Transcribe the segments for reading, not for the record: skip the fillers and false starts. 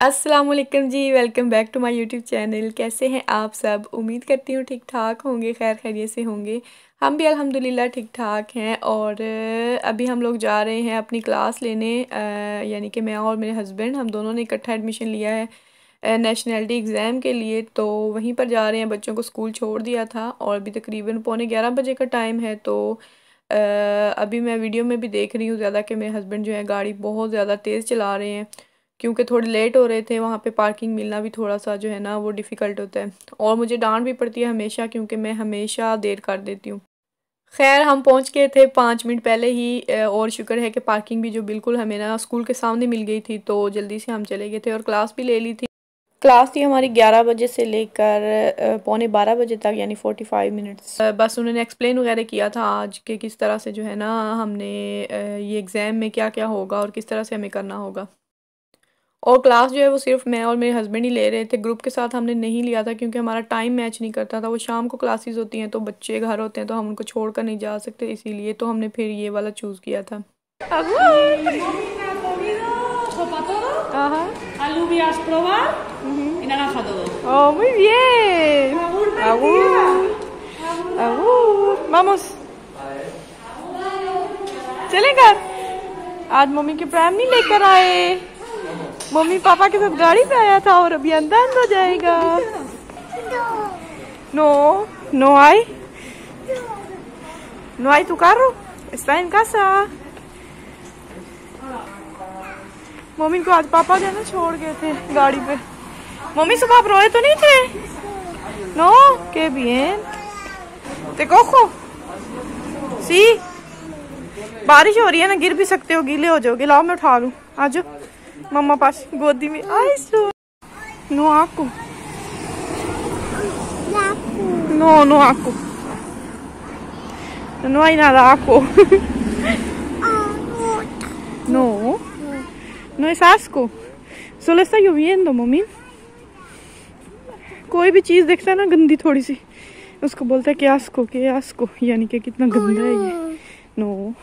अस्सलाम वालेकुम जी, welcome back to my YouTube channel. कैसे हैं आप सब? उम्मीद करती हूँ ठीक ठाक होंगे, खैर खैरियत से होंगे। हम भी अल्हम्दुलिल्लाह ठीक ठाक हैं। और अभी हम लोग जा रहे हैं अपनी क्लास लेने, यानी कि मैं और मेरे हस्बैंड, हम दोनों ने इकट्ठा एडमिशन लिया है नेशनलिटी एग्ज़ाम के लिए। तो वहीं पर जा रहे हैं, बच्चों को स्कूल छोड़ दिया था और अभी तकरीबन पौने 11 बजे का टाइम है। तो अभी मैं वीडियो में भी देख रही हूँ ज़्यादा कि मेरे हस्बैंड जो है गाड़ी बहुत ज़्यादा तेज़ चला रहे हैं, क्योंकि थोड़े लेट हो रहे थे। वहाँ पे पार्किंग मिलना भी थोड़ा सा जो है ना वो डिफ़िकल्ट होता है, और मुझे डांट भी पड़ती है हमेशा, क्योंकि मैं हमेशा देर कर देती हूँ। खैर हम पहुँच गए थे 5 मिनट पहले ही, और शुक्र है कि पार्किंग भी जो बिल्कुल हमें ना स्कूल के सामने मिल गई थी, तो जल्दी से हम चले गए थे और क्लास भी ले ली थी। क्लास थी हमारी 11 बजे से लेकर पौने 12 बजे तक, यानी 45 मिनट्स। बस उन्होंने एक्सप्लेन वगैरह किया था आज के किस तरह से जो है ना हमने ये एग्ज़ाम में क्या क्या होगा और किस तरह से हमें करना होगा। और क्लास जो है वो सिर्फ मैं और मेरे हस्बैंड ही ले रहे थे, ग्रुप के साथ हमने नहीं लिया था, क्योंकि हमारा टाइम मैच नहीं करता था। वो शाम को क्लासेस होती हैं तो बच्चे घर होते हैं, तो हम उनको छोड़ कर नहीं जा सकते, इसीलिए तो हमने फिर ये वाला चूज़ किया था। Alubias probar y naranja todo. Oh, muy bien. Agur. Agur. Vamos. चलेगा। आज मम्मी के प्राइम नहीं लेकर आए। मम्मी पापा के साथ गाड़ी पे आया था और अभी अंदर हो जाएगा। No no I know I tu carro está en casa। Mummy को आज पापा जो है ना छोड़ गए थे गाड़ी पे। मम्मी सुबह आप रोए तो नहीं थे? नो के bien te cojo सी। बारिश हो रही है ना, गिर भी सकते हो, गीले हो जाओगे। लाओ मैं उठा लूं, आ जाओ मम्मा पास, गोदी में। आई सो नो आपको नो नो आपको no hay nada आपको no no es asco, solo está lloviendo mummy. कोई भी चीज देखता है ना गंदी थोड़ी सी, उसको बोलता है que asco, यानी कि कितना गंदा है ये। No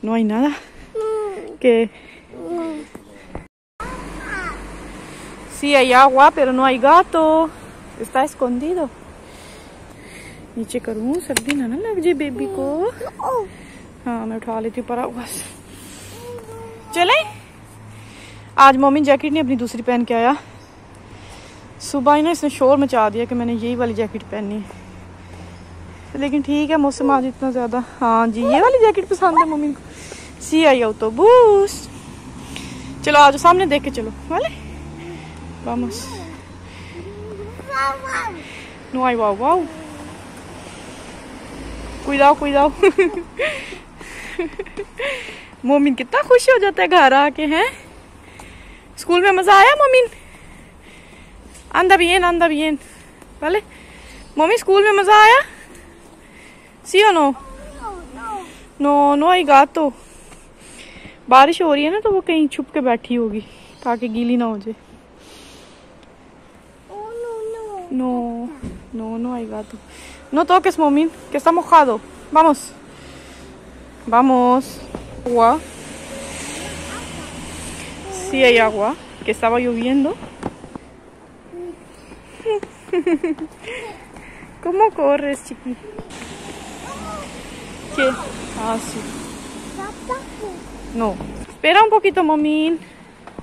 no hay nada que sí hay agua pero no hay gato, está escondido। नीचे करूँ, सर्दी ना लग जाए बेबी को। हाँ मैं उठा लेती हूँ पर बस। चले आज मम्मी जैकेट नहीं अपनी दूसरी पहन के आया। सुबह ही ना इसने शोर मचा दिया कि मैंने यही वाली जैकेट पहननी है, लेकिन ठीक है मौसम आज इतना ज़्यादा। हाँ जी ये वाली जैकेट पसंद है मम्मी को। सी आई autobús। चलो आज सामने देख के चलो वाले। vamos no hay wow wow, cuidado cuidado। मोमिन कितना खुश हो जाता है घर आके। हैं स्कूल में मजा आया मोमिन? anda bien vale। Mummy school में मजा आया? सी o no? नो नो आई gato। बारिश हो रही है ना तो वो कहीं छुप के बैठी होगी ताकि गीली ना हो जाए। नो नो नो आई gato। No toques, Momin, que está mojado. Vamos. Vamos. Agua. Sí hay agua, que estaba lloviendo. ¿Cómo corres, chiqui? ¿Qué? Ah, sí. No. Espera un poquito, Momin.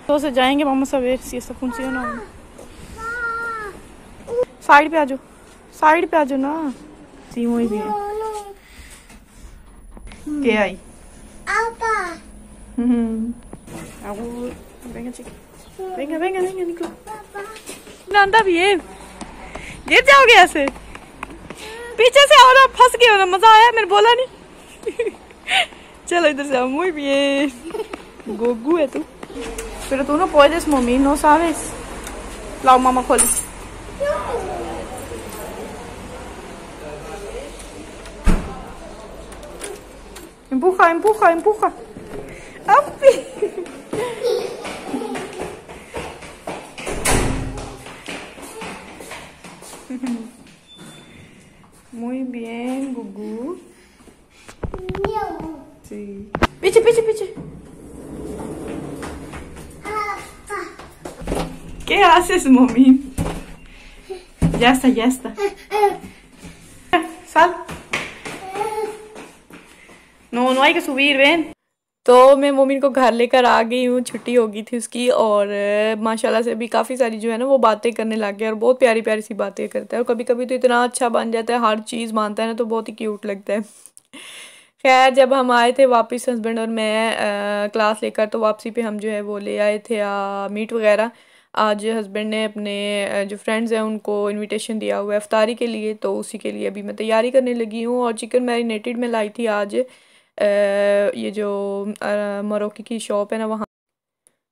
Entonces जाएंगे, vamos a ver si esto funciona o no. Side पे आ जाओ, side पे आ जाओ ना। सी muy bien। ¿Qué hay? Agur. Venga chiqui, venga venga venga Nico। anda bien, गिर जाओगे ऐसे। पीछे से आओ ना, फंस गए हो ना। मजा आया? मैंने बोला नहीं। चलो इधर से आओ। muy bien गोगू है तू। pero tú no puedes mami, no sabes। लाओ मामा खोली। empuja empuja empuja। Muy bien, Gugu. Sí. Piche, piche, piche. ¿Qué haces, mami? Ya está, ya está. Sal. No, no hay que subir, ven. तो मैं मोमिन को घर लेकर आ गई हूँ, छुट्टी हो गई थी उसकी, और माशाल्लाह से भी काफ़ी सारी जो है ना वो बातें करने लग गया, और बहुत प्यारी प्यारी सी बातें करता है, और कभी कभी तो इतना अच्छा बन जाता है, हर चीज़ मानता है ना, तो बहुत ही क्यूट लगता है। खैर, जब हम आए थे वापस हस्बैंड और मैं क्लास लेकर, तो वापसी पे हम जो है वो ले आए थे मीट वगैरह। आज हस्बैंड ने अपने जो फ्रेंड्स हैं उनको इनविटेशन दिया हुआ है इफ्तारी के लिए, तो उसी के लिए अभी मैं तैयारी करने लगी हूँ। और चिकन मैरिनेटेड में लाई थी आज ये जो मोरक्को की शॉप है ना, वहाँ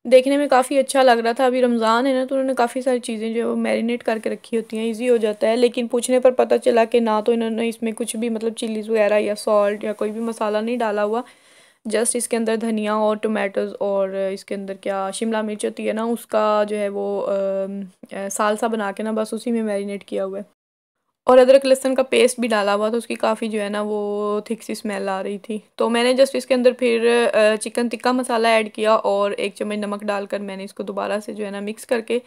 देखने में काफ़ी अच्छा लग रहा था। अभी रमज़ान है ना, तो उन्होंने काफ़ी सारी चीज़ें जो मैरिनेट करके रखी होती हैं, इजी हो जाता है। लेकिन पूछने पर पता चला कि ना तो इन्होंने इसमें कुछ भी मतलब चिलीज़ वगैरह या सॉल्ट या कोई भी मसाला नहीं डाला हुआ, जस्ट इसके अंदर धनिया और टमाटोज़ और इसके अंदर क्या शिमला मिर्च होती है ना, उसका जो है वो सालसा बना के ना बस उसी में मैरिनेट किया हुआ है। और अदरक लहसुन का पेस्ट भी डाला हुआ, तो उसकी काफ़ी जो है ना वो थिक सी स्मेल आ रही थी। तो मैंने जस्ट इसके अंदर फिर चिकन टिक्का मसाला ऐड किया और 1 चम्मच नमक डालकर मैंने इसको दोबारा से जो है ना मिक्स करके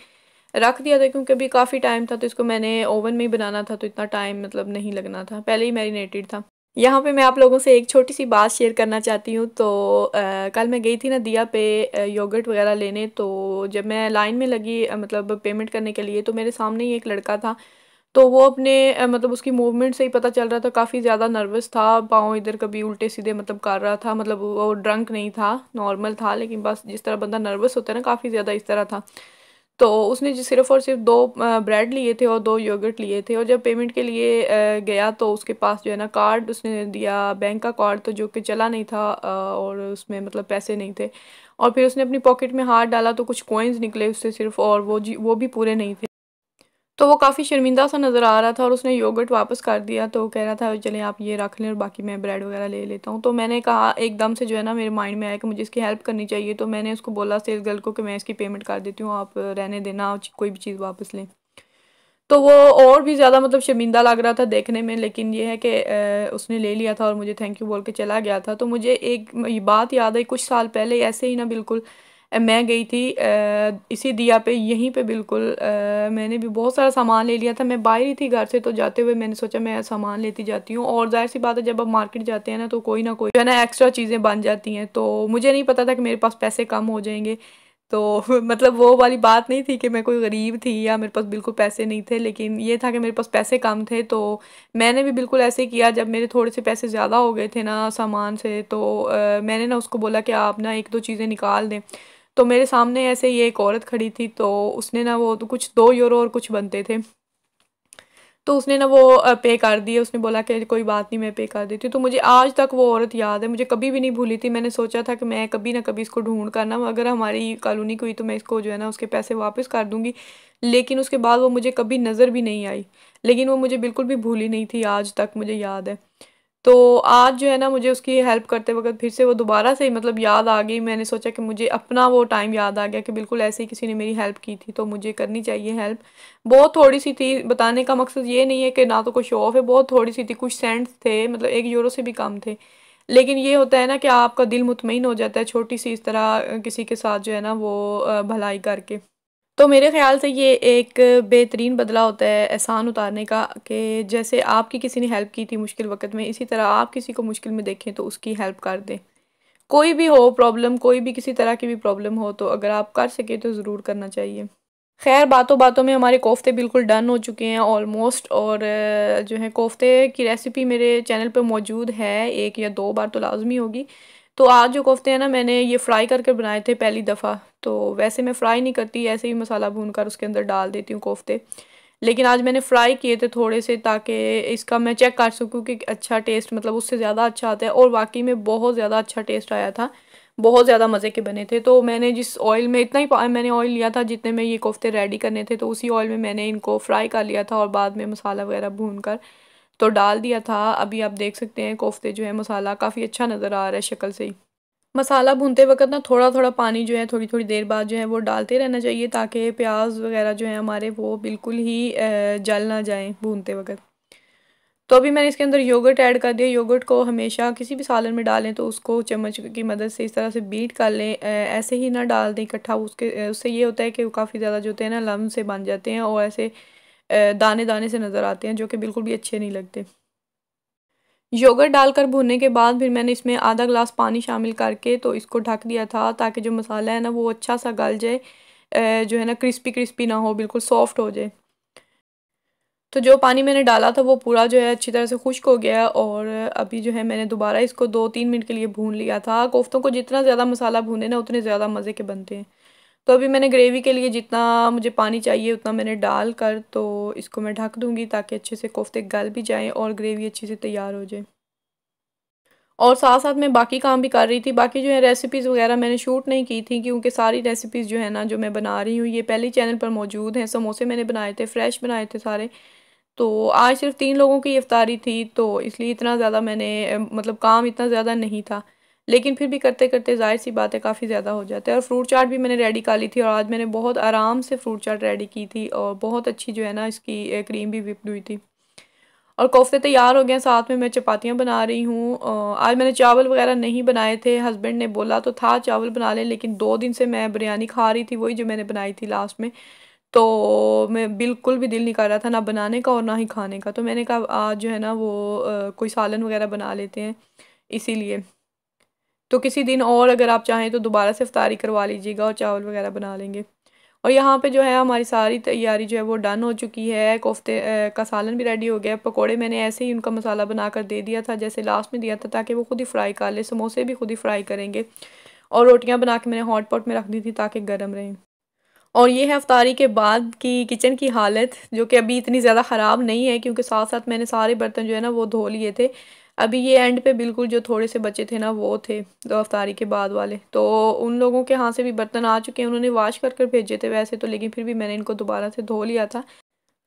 रख दिया था, क्योंकि अभी काफ़ी टाइम था, तो इसको मैंने ओवन में ही बनाना था, तो इतना टाइम मतलब नहीं लगना था, पहले ही मैरिनेटेड था। यहाँ पे मैं आप लोगों से एक छोटी सी बात शेयर करना चाहती हूँ। तो कल मैं गई थी ना दिया पे योगर्ट वगैरह लेने, तो जब मैं लाइन में लगी मतलब पेमेंट करने के लिए, तो मेरे सामने ही एक लड़का था। तो वो अपने मतलब उसकी मूवमेंट से ही पता चल रहा था, काफ़ी ज़्यादा नर्वस था, पाँव इधर कभी उल्टे सीधे मतलब कर रहा था। मतलब वो ड्रंक नहीं था, नॉर्मल था, लेकिन बस जिस तरह बंदा नर्वस होता है ना, काफ़ी ज़्यादा इस तरह था। तो उसने जो सिर्फ़ और सिर्फ 2 ब्रेड लिए थे और 2 योगर्ट लिए थे, और जब पेमेंट के लिए गया, तो उसके पास जो है ना कार्ड उसने दिया, बैंक का कार्ड, तो जो कि चला नहीं था, और उसमें मतलब पैसे नहीं थे। और फिर उसने अपनी पॉकेट में हाथ डाला, तो कुछ कॉइन्स निकले उससे सिर्फ, और वो भी पूरे नहीं थे। तो वो काफ़ी शर्मिंदा सा नज़र आ रहा था, और उसने योगर्ट वापस कर दिया। तो कह रहा था चलें आप ये रख लें और बाकी मैं ब्रेड वगैरह ले लेता हूँ। तो मैंने कहा, एकदम से जो है ना मेरे माइंड में आया कि मुझे इसकी हेल्प करनी चाहिए, तो मैंने उसको बोला सेल्स गर्ल को कि मैं इसकी पेमेंट कर देती हूँ, आप रहने देना, कोई भी चीज़ वापस लें। तो वो और भी ज़्यादा मतलब शर्मिंदा लग रहा था देखने में, लेकिन ये है कि उसने ले लिया था और मुझे थैंक यू बोल के चला गया था। तो मुझे एक ये बात याद आई, कुछ साल पहले ऐसे ही ना बिल्कुल मैं गई थी इसी दिया पे, यहीं पे बिल्कुल मैंने भी बहुत सारा सामान ले लिया था। मैं बाहर ही थी घर से, तो जाते हुए मैंने सोचा मैं सामान लेती जाती हूँ, और ज़ाहिर सी बात है जब आप मार्केट जाते हैं ना कोई जो है ना एक्स्ट्रा चीज़ें बन जाती हैं। तो मुझे नहीं पता था कि मेरे पास पैसे कम हो जाएंगे। तो मतलब वो वाली बात नहीं थी कि मैं कोई गरीब थी या मेरे पास बिल्कुल पैसे नहीं थे, लेकिन ये था कि मेरे पास पैसे कम थे। तो मैंने भी बिल्कुल ऐसे ही किया, जब मेरे थोड़े से पैसे ज़्यादा हो गए थे ना सामान से, तो मैंने ना उसको बोला कि आप ना 1-2 चीज़ें निकाल दें। तो मेरे सामने ऐसे ही एक औरत खड़ी थी, तो उसने ना वो तो कुछ 2 यूरो और कुछ बनते थे, तो उसने ना वो पे कर दिए। उसने बोला कि कोई बात नहीं, मैं पे कर देती हूँ। तो मुझे आज तक वो औरत याद है, मुझे कभी भी नहीं भूली थी। मैंने सोचा था कि मैं कभी ना कभी इसको ढूंढ कर ना, अगर हमारी कॉलोनी को हुई तो मैं इसको जो है ना उसके पैसे वापस कर दूंगी। लेकिन उसके बाद वो मुझे कभी नज़र भी नहीं आई, लेकिन वो मुझे बिल्कुल भी भूली नहीं थी, आज तक मुझे याद है। तो आज जो है ना मुझे उसकी हेल्प करते वक़्त फिर से वो दोबारा से मतलब याद आ गई। मैंने सोचा कि मुझे अपना वो टाइम याद आ गया कि बिल्कुल ऐसे ही किसी ने मेरी हेल्प की थी, तो मुझे करनी चाहिए हेल्प। बहुत थोड़ी-सी थी, बताने का मकसद ये नहीं है कि ना तो कोई शो ऑफ है, बहुत थोड़ी-सी थी, कुछ सेंट्स थे, मतलब 1 यूरो से भी कम थे। लेकिन ये होता है ना कि आपका दिल मुतमईन हो जाता है छोटी-सी इस तरह किसी के साथ जो है ना वो भलाई करके। तो मेरे ख़्याल से ये एक बेहतरीन बदला होता है एहसान उतारने का, कि जैसे आपकी किसी ने हेल्प की थी मुश्किल वक़्त में, इसी तरह आप किसी को मुश्किल में देखें तो उसकी हेल्प कर दें। कोई भी हो प्रॉब्लम, कोई भी किसी तरह की भी प्रॉब्लम हो, तो अगर आप कर सकें तो ज़रूर करना चाहिए। ख़ैर, बातों बातों में हमारे कोफ्ते बिल्कुल डन हो चुके हैं ऑलमोस्ट, और जो है कोफ्ते की रेसिपी मेरे चैनल पे मौजूद है, 1 या 2 बार तो लाज़मी होगी। तो आज जो कोफ्ते हैं ना, मैंने ये फ्राई करके बनाए थे पहली दफ़ा। तो वैसे मैं फ्राई नहीं करती, ऐसे ही मसाला भून कर उसके अंदर डाल देती हूँ कोफ्ते। लेकिन आज मैंने फ्राई किए थे थोड़े से, ताकि इसका मैं चेक कर सकूँ कि अच्छा टेस्ट मतलब उससे ज़्यादा अच्छा आता है, और वाक़ई में बहुत ज़्यादा अच्छा टेस्ट आया था। बहुत ज़्यादा मज़े के बने थे। तो मैंने जिस ऑयल में इतना ही मैंने ऑयल लिया था जितने में ये कोफ्ते रेडी करने थे, तो उसी ऑयल में मैंने इनको फ्राई कर लिया था, और बाद में मसाला वगैरह भून कर तो डाल दिया था। अभी आप देख सकते हैं कोफ्ते जो है मसाला काफ़ी अच्छा नज़र आ रहा है शक्ल से ही। मसाला भूनते वक़्त ना थोड़ा-थोड़ा पानी जो है थोड़ी-थोड़ी देर बाद जो है वो डालते रहना चाहिए, ताकि प्याज़ वग़ैरह जो है हमारे वो बिल्कुल ही जल ना जाएँ भूनते वक़्त। तो अभी मैंने इसके अंदर योगर्ट ऐड कर दिया। योगर्ट को हमेशा किसी भी सालन में डालें तो उसको चम्मच की मदद से इस तरह से बीट कर लें, ऐसे ही ना डाल दें इकट्ठा। उससे ये होता है कि वो काफ़ी ज़्यादा जो होते हैं ना लम्ब से बन जाते हैं और ऐसे दाने दाने से नज़र आते हैं, जो कि बिल्कुल भी अच्छे नहीं लगते। योगर्ट डालकर भूनने के बाद फिर मैंने इसमें आधा ग्लास पानी शामिल करके तो इसको ढक दिया था, ताकि जो मसाला है ना वो अच्छा सा गल जाए, जो है ना क्रिस्पी क्रिस्पी ना हो, बिल्कुल सॉफ्ट हो जाए। तो जो पानी मैंने डाला था वो पूरा जो है अच्छी तरह से खुश्क हो गया, और अभी जो है मैंने दोबारा इसको 2-3 मिनट के लिए भून लिया था। कोफ्तों को जितना ज़्यादा मसाला भूने ना उतने ज़्यादा मज़े के बनते हैं। तो अभी मैंने ग्रेवी के लिए जितना मुझे पानी चाहिए उतना मैंने डाल कर तो इसको मैं ढक दूँगी, ताकि अच्छे से कोफ्ते गल भी जाएँ और ग्रेवी अच्छे से तैयार हो जाए। और साथ साथ मैं बाकी काम भी कर रही थी। बाकी जो है रेसिपीज़ वगैरह मैंने शूट नहीं की थी, क्योंकि सारी रेसिपीज़ जो है ना जो मैं बना रही हूँ ये पहले चैनल पर मौजूद हैं। समोसे मैंने बनाए थे, फ्रेश बनाए थे सारे। तो आज सिर्फ 3 लोगों की इफ्तारी थी, तो इसलिए इतना ज़्यादा मैंने मतलब काम इतना ज़्यादा नहीं था। लेकिन फिर भी करते करते ज़ाहिर सी बात है काफ़ी ज़्यादा हो जाता है। और फ्रूट चाट भी मैंने रेडी कर ली थी, और आज मैंने बहुत आराम से फ्रूट चाट रेडी की थी, और बहुत अच्छी जो है ना इसकी क्रीम भी व्हिप्ड हुई थी। और कोफ्ते तैयार हो गए, साथ में मैं चपातियाँ बना रही हूँ। आज मैंने चावल वगैरह नहीं बनाए थे, हस्बैंड ने बोला तो था चावल बना लें, लेकिन 2 दिन से मैं बिरयानी खा रही थी, वही जो मैंने बनाई थी लास्ट में। तो मैं बिल्कुल भी दिल नहीं कर रहा था ना बनाने का और ना ही खाने का। तो मैंने कहा आज जो है ना वो कोई सालन वगैरह बना लेते हैं, इसीलिए। तो किसी दिन और अगर आप चाहें तो दोबारा से इफ्तारी करवा लीजिएगा और चावल वगैरह बना लेंगे। और यहाँ पे जो है हमारी सारी तैयारी जो है वो डन हो चुकी है। कोफ्ते का सालन भी रेडी हो गया है। पकोड़े मैंने ऐसे ही उनका मसाला बनाकर दे दिया था, जैसे लास्ट में दिया था, ताकि वो खुद ही फ्राई कर ले। समोसे भी खुद ही फ्राई करेंगे। और रोटियां बना के मैंने हॉट पॉट में रख दी थी, ताकि गर्म रहें। और ये है इफ्तारी के बाद की किचन की हालत, जो कि अभी इतनी ज़्यादा ख़राब नहीं है, क्योंकि साथ साथ मैंने सारे बर्तन जो है ना वो धो लिए थे। अभी ये एंड पे बिल्कुल जो थोड़े से बचे थे ना वो थे दो इफ्तारी के बाद वाले, तो उन लोगों के यहाँ से भी बर्तन आ चुके हैं। उन्होंने वॉश कर कर भेजे थे वैसे तो, लेकिन फिर भी मैंने इनको दोबारा से धो लिया था।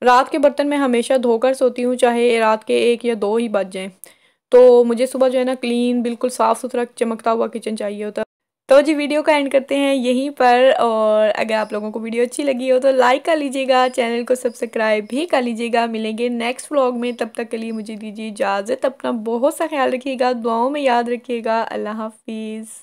रात के बर्तन मैं हमेशा धोकर सोती हूँ, चाहे रात के 1 या 2 ही बज जाएँ। तो मुझे सुबह जो है ना क्लीन बिल्कुल साफ़ सुथरा चमकता हुआ किचन चाहिए होता है। तो जी वीडियो का एंड करते हैं यहीं पर, और अगर आप लोगों को वीडियो अच्छी लगी हो तो लाइक कर लीजिएगा, चैनल को सब्सक्राइब भी कर लीजिएगा। मिलेंगे नेक्स्ट व्लॉग में, तब तक के लिए मुझे दीजिए इजाज़त। अपना बहुत सा ख्याल रखिएगा, दुआओं में याद रखिएगा। अल्लाह हाफिज़।